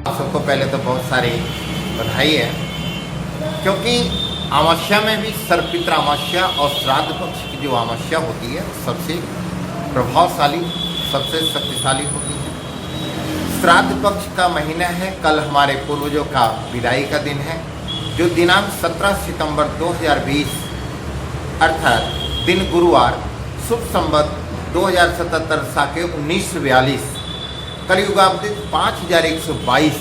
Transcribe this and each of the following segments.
सबको पहले तो बहुत सारी बधाई है, क्योंकि अमावस्या में भी सर्वपित्र अमावस्या और श्राद्ध पक्ष की जो अमावस्या होती है सबसे प्रभावशाली, सबसे शक्तिशाली होती है। श्राद्ध पक्ष का महीना है, कल हमारे पूर्वजों का विदाई का दिन है, जो दिनांक 17 सितंबर 2020 अर्थात दिन गुरुवार, शुभ संवत 2077 साके 1942, कलयुगाब्दी 5122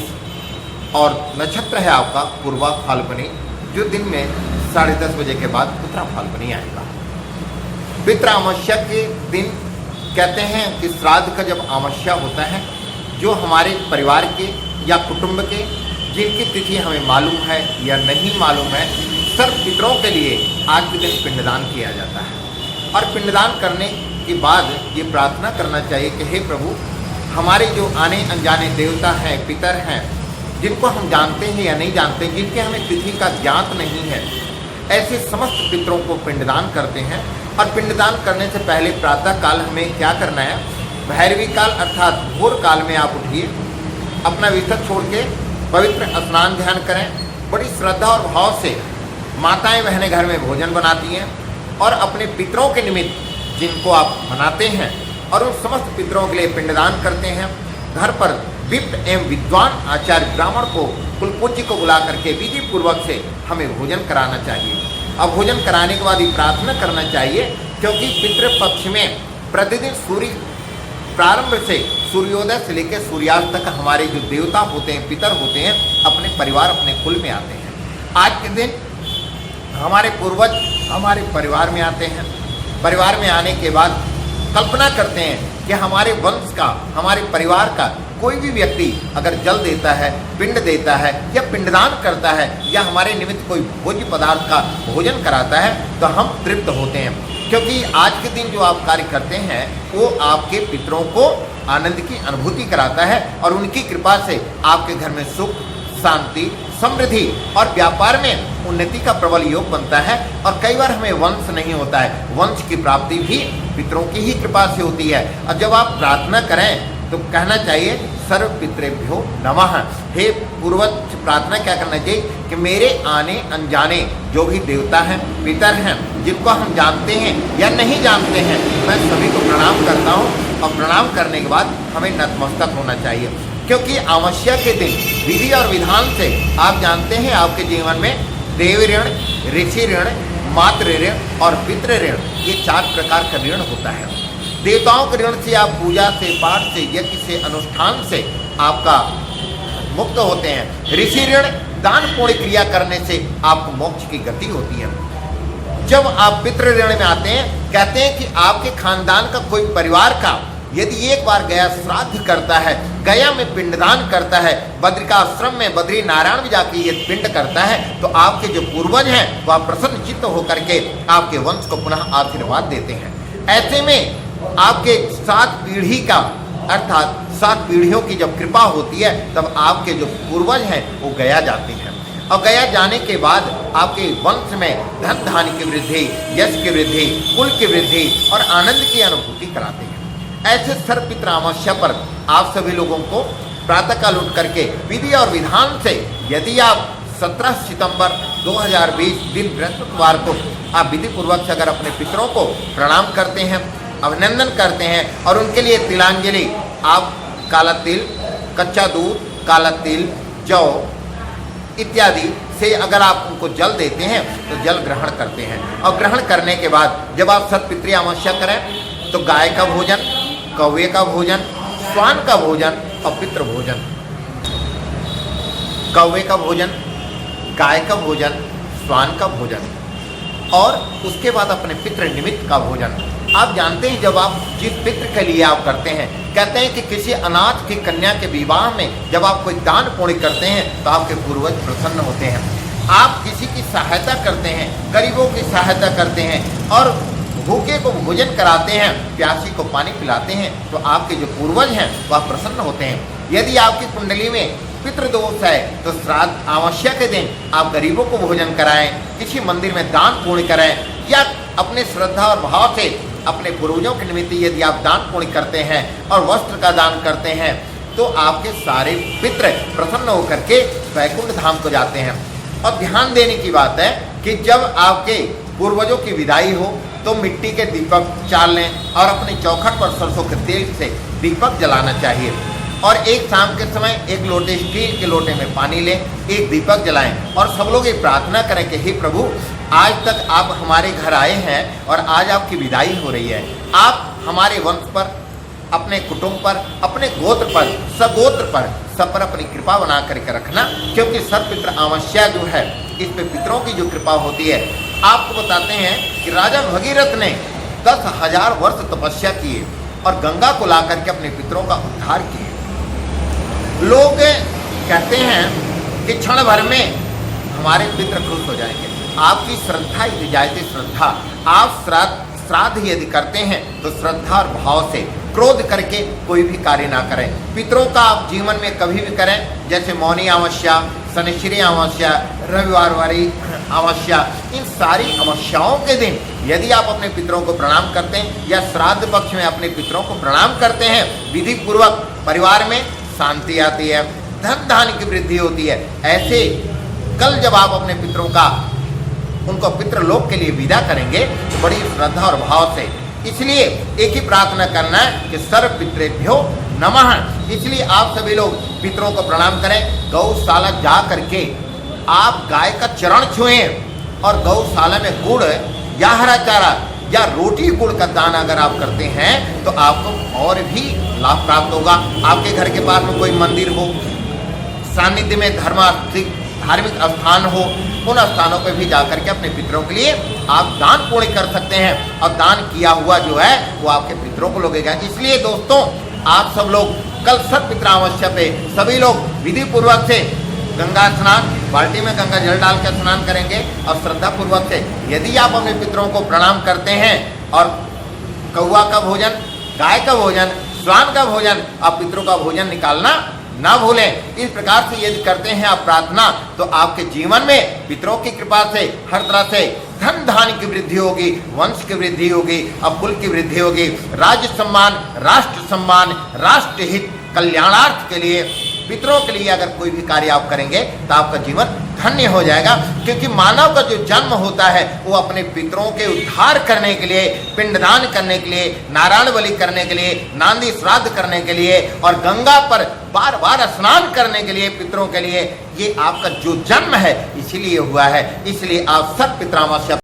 और नक्षत्र है आपका पूर्वा फाल्गुनी, जो दिन में 10:30 बजे के बाद उत्तरा फाल्गुनी आएगा। पितृ अमावस्या के दिन कहते हैं कि श्राद्ध का जब अमावस्या होता है, जो हमारे परिवार के या कुटुंब के जिनकी तिथि हमें मालूम है या नहीं मालूम है, सर्व पितरों के लिए आज के दिन पिंडदान किया जाता है। और पिंडदान करने के बाद ये प्रार्थना करना चाहिए कि हे प्रभु, हमारे जो आने अनजाने देवता हैं, पितर हैं, जिनको हम जानते हैं या नहीं जानते, जिनके हमें तिथि का ज्ञात नहीं है, ऐसे समस्त पितरों को पिंडदान करते हैं। और पिंडदान करने से पहले प्रातः काल हमें क्या करना है, भैरवी काल अर्थात भोर काल में आप उठिए, अपना बिस्तर छोड़ के पवित्र स्नान ध्यान करें। बड़ी श्रद्धा और भाव से माताएं बहनें घर में भोजन बनाती हैं और अपने पितरों के निमित्त जिनको आप मनाते हैं और उन समस्त पितरों के लिए पिंडदान करते हैं। घर पर विप्त एवं विद्वान आचार्य ब्राह्मण को, कुलपूज्य को बुला करके विधि पूर्वक से हमें भोजन कराना चाहिए। अब भोजन कराने के बाद ही प्रार्थना करना चाहिए, क्योंकि पितृपक्ष में प्रतिदिन सूर्य प्रारंभ से सूर्योदय से लेकर सूर्यास्त तक हमारे जो देवता होते हैं, पितर होते हैं, अपने परिवार अपने कुल में आते हैं। आज के दिन हमारे पूर्वज हमारे परिवार में आते हैं। परिवार में आने के बाद कल्पना करते हैं कि हमारे वंश का, हमारे परिवार का कोई भी व्यक्ति अगर जल देता है, पिंड देता है या पिंडदान करता है या हमारे निमित्त कोई भोज्य पदार्थ का भोजन कराता है, तो हम तृप्त होते हैं। क्योंकि आज के दिन जो आप कार्य करते हैं वो आपके पितरों को आनंद की अनुभूति कराता है और उनकी कृपा से आपके घर में सुख, शांति, समृद्धि और व्यापार में उन्नति का प्रबल योग बनता है। और कई बार हमें वंश नहीं होता है, वंश की प्राप्ति भी पितरों की ही कृपा से होती है। और जब आप प्रार्थना करें तो कहना चाहिए सर्व पितृभ्यो नमः। हे पूर्वज, प्रार्थना क्या करना चाहिए कि मेरे आने अनजाने जो भी देवता हैं, पितर हैं, जिनको हम जानते हैं या नहीं जानते हैं, मैं सभी को प्रणाम करता हूँ। और प्रणाम करने के बाद हमें नतमस्तक होना चाहिए, क्योंकि अमावस्या के दिन विधि और विधान से आप जानते हैं आपके जीवन में देव ऋण, ऋषि ऋण, मातृ ऋण और पितृ ऋण, ये 4 प्रकार का ऋण होता है। देवताओं के ऋण से आप पूजा से, पाठ से, यज्ञ से, अनुष्ठान से आपका मुक्त होते हैं। ऋषि ऋण दान पुण्य क्रिया करने से आपको मोक्ष की गति होती है। जब आप पितृ ऋण में आते हैं, कहते हैं कि आपके खानदान का कोई परिवार का यदि एक बार गया श्राद्ध करता है, गया में पिंडदान करता है, बद्रिकाश्रम में बद्री नारायण भी जाके ये पिंड करता है, तो आपके जो पूर्वज हैं वह प्रसन्न चित्त होकर के आपके वंश को पुनः आशीर्वाद देते हैं। ऐसे में आपके 7 पीढ़ी का अर्थात 7 पीढ़ियों की जब कृपा होती है, तब आपके जो पूर्वज हैं वो गया जाते हैं। और गया जाने के बाद आपके वंश में धन धान्य की वृद्धि, यश की वृद्धि, कुल की वृद्धि और आनंद की अनुभूति कराते हैं। ऐसे सर्वपितृ अमावस्या पर आप सभी लोगों को प्रातःकाल उठ करके विधि और विधान से, यदि आप 17 सितंबर 2020 दिन बृहस्पतिवार को आप विधि पूर्वक से अगर अपने पितरों को प्रणाम करते हैं, अभिनंदन करते हैं और उनके लिए तिलांजलि, आप काला तिल, कच्चा दूध, काला तिल, जौ इत्यादि से अगर आप उनको जल देते हैं तो जल ग्रहण करते हैं। और ग्रहण करने के बाद जब आप सतपितृ अमावस्या करें तो गाय का भोजन, कौवे का भोजन, श्वान का भोजन और पितृ भोजन, कौवे का भोजन, गाय का भोजन, श्वान का भोजन और उसके बाद अपने पितृ निमित्त का भोजन। आप जानते हैं जब आप जिस पितृ के लिए आप करते हैं, कहते हैं कि किसी अनाथ की कन्या के विवाह में जब आप कोई दान पुण्य करते हैं तो आपके पूर्वज प्रसन्न होते हैं। आप किसी की सहायता करते हैं, गरीबों की सहायता करते हैं और भूखे को भोजन कराते हैं, प्यासी को पानी पिलाते हैं, तो आपके जो पूर्वज हैं वह प्रसन्न होते हैं। यदि आपकी कुंडली में पितृदोष है तो श्राद्ध अमावस्या के दिन आप गरीबों को भोजन कराएं, किसी मंदिर में दान पुण्य करें या अपने श्रद्धा और भाव से अपने पूर्वजों के निमित्त यदि आप दान पुण्य करते हैं और वस्त्र का दान करते हैं, तो आपके सारे पितृ प्रसन्न होकर के वैकुंठ धाम को जाते हैं। और ध्यान देने की बात है कि जब आपके पूर्वजों की विदाई हो तो मिट्टी के दीपक चाल लें और अपने चौखट पर सरसों के तेल से दीपक जलाना चाहिए। और एक शाम के समय एक लोटे स्टील के लोटे में पानी लें, एक दीपक जलाएं और सब लोग ये प्रार्थना करें कि हे प्रभु, आज तक आप हमारे घर आए हैं और आज आपकी विदाई हो रही है। आप हमारे वंश पर, अपने कुटुंब पर, अपने गोत्र पर, सगोत्र पर, सब पर अपनी कृपा बना करके रखना, क्योंकि सर्वपितृ अमावस्या जो है इस पे पितरों की जो कृपा होती है। आपको बताते हैं कि राजा भगीरथ ने 10,000 वर्ष तपस्या किए और गंगा को ला करके अपने पितरों का उद्धार किए। लोग कहते हैं कि क्षण भर में हमारे पितृ खुश हो जाएंगे। आपकी श्रद्धा यदि जायते श्रद्धा, आप श्राद्ध यदि करते हैं तो श्रद्धा और भाव से, क्रोध करके कोई भी कार्य ना करें। पितरों का आप जीवन में कभी भी करें, जैसे मौनी अमावस्या, शनिश्चरी अमावस्या, रविवार वाली अमावस्या, इन सारी अमावस्याओं के दिन यदि आप अपने पितरों को प्रणाम करते हैं या श्राद्ध पक्ष में अपने पितरों को प्रणाम करते हैं, विधि पूर्वक परिवार में शांति आती है, धन धान्य की वृद्धि होती है। ऐसे कल जब आप अपने पितरों का, उनको पितृलोक के लिए विदा करेंगे तो बड़ी श्रद्धा और भाव से, इसलिए एक ही प्रार्थना करना है कि सर्व पितृभ्यो नमः। इसलिए आप सभी लोग पितरों को प्रणाम करें। गौशाला जा करके आप गाय का चरण छुएं और गौशाला में गुड़ या हरा चारा या रोटी गुड़ का दान अगर आप करते हैं तो आपको और भी लाभ प्राप्त होगा। आपके घर के पास में कोई मंदिर हो, सानिध्य में धार्मिक स्थान हो, उन स्थानों पर भी जाकर के अपने पितरों के लिए आप दान पुण्य कर सकते हैं और दान किया हुआ जो है वो आपके पितरों को लगेगा। इसलिए दोस्तों, आप सब लोग कल सर्वपितृ अमावस्या पे सभी लोग विधि पूर्वक से गंगा स्नान, बाल्टी में गंगा जल डाल कर स्नान करेंगे और श्रद्धा पूर्वक से यदि आप अपने पितरों को प्रणाम करते हैं और कौवा का भोजन, गाय का भोजन, श्वान का भोजन, आप पितरों का भोजन निकालना ना भूलें। इस प्रकार से यदि करते हैं आप प्रार्थना तो आपके जीवन में पितरों की कृपा से हर तरह से धन धान्य की वृद्धि होगी, वंश की वृद्धि होगी, अब कुल की वृद्धि होगी। राज्य सम्मान, राष्ट्र हित, कल्याणार्थ के लिए, पितरों के लिए अगर कोई भी कार्य आप करेंगे तो आपका जीवन धन्य हो जाएगा। क्योंकि मानव का जो जन्म होता है वो अपने पितरों के उद्धार करने के लिए, पिंडदान करने के लिए, नारायण बलि करने के लिए, नांदी श्राद्ध करने के लिए और गंगा पर बार बार स्नान करने के लिए, पितरों के लिए, ये आपका जो जन्म है इसीलिए हुआ है। इसलिए आप सर्वपितृ अमावस्या